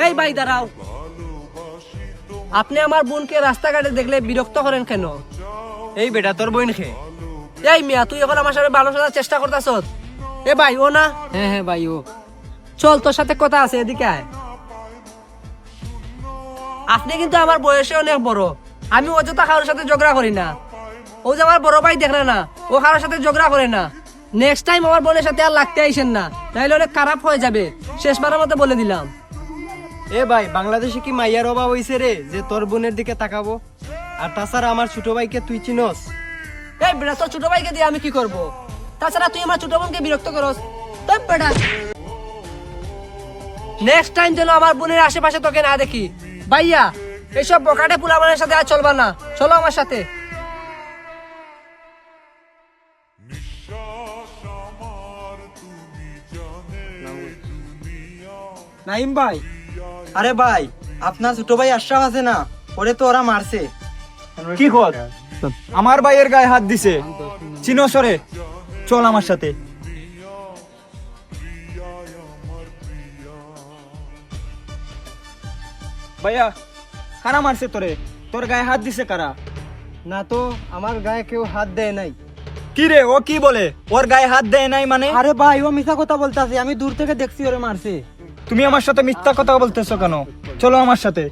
এই ভাই দাঁড়াও, আপনি আমার বোনকে রাস্তাঘাটে দেখলে বিরক্ত করেন কেন? এই বেটা তোর বোন খে। এই মিয়া, তুই এখন আমার সাথে ভালো সাজার চেষ্টা করতেছ? এ ভাই ও না? হ্যাঁ হ্যাঁ ভাই ও। চল, তোর সাথে কথা আছে, এদিকে আয়। আপনি কিন্তু আমার বয়সে অনেক বড়, আমি অযথা কারোর সাথে ঝগড়া করি না। ও যে আমার বড় ভাই, দেখলে না ও কারোর সাথে ঝগড়া করে না। নেক্সট টাইম আমার বোনের সাথে আর লাগতে আইসেন না, তাইলে অনেক খারাপ হয়ে যাবে। শেষবারের মতো বলে দিলাম। এ ভাই, বাংলাদেশে কি মাইয়ার অভাব হইছে রে যে তোর বোনের দিকে তাকাবো? আর তাছাড়া আমার ছোট ভাইকে তুই চিনস? এই বেটা, তোর ছোট ভাইকে দিয়ে আমি কি করব? তাছাড়া তুই আমার ছোট বোনকে বিরক্ত করস। তো বেটা, নেক্সট টাইম যেন আমার বোনের আশেপাশে তোকে না দেখি। ভাইয়া, এইসব বকাটে পুলামানের সাথে আর চলবা না, চলো আমার সাথে। নাইম ভাই, আরে ভাই, আপনার ছোট ভাই আশরাফ আছে না, ওরে তো ওরা মারছে। কি কর? আমার ভাইয়ের গায়ে হাত দিছে, চিনো সরে? চল আমার সাথে। ভাইয়া, কারা মারছে তোরে? তোর গায়ে হাত দিছে কারা? না তো, আমার গায়ে কেউ হাত দেয় নাই। কি রে, ও কি বলে? ওর গায়ে হাত দেয় নাই মানে? আরে ভাই, ও মিথ্যা কথা বলতাছে, আমি দূর থেকে দেখছি ওরে মারছে। তুমি আমার সাথে মিথ্যা কথা বলতেছো কেন? চলো আমার সাথে।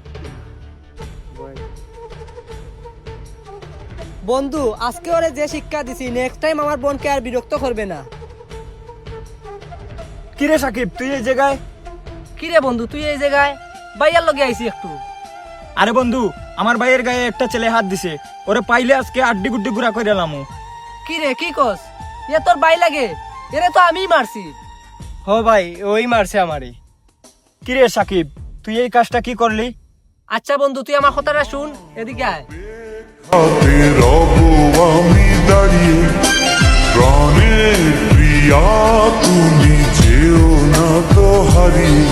বন্ধু, আজকে ওরে যে শিক্ষা দিছি, নেক্সট টাইম আমার বোনকে আর বিরক্ত করবে না। কি রে সাকিব, তুই এই জায়গায়? কি রে বন্ধু, তুই এই জায়গায়? ভাইয়ার লগে আইছি একটু। আরে বন্ধু, আমার ভাইয়ের গায়ে একটা ছেলে হাত দিছে, ওরে পাইলে আজকে আড্ডি গুড্ডি গুড়া করে এলামু। কি রে, কি কস? এ তোর ভাই লাগে? এরে তো আমিই মারছি। হ ভাই, ওই মারছে আমারে। কি রে সাকিব, তুই এই কাজটা কি করলি? আচ্ছা বন্ধু, তুই আমার কথাটা শুন, এদিকে আয়। আমি দাঁড়িয়ে প্রাণের প্রিয়া, তুমি যেও না তো হারিয়ে।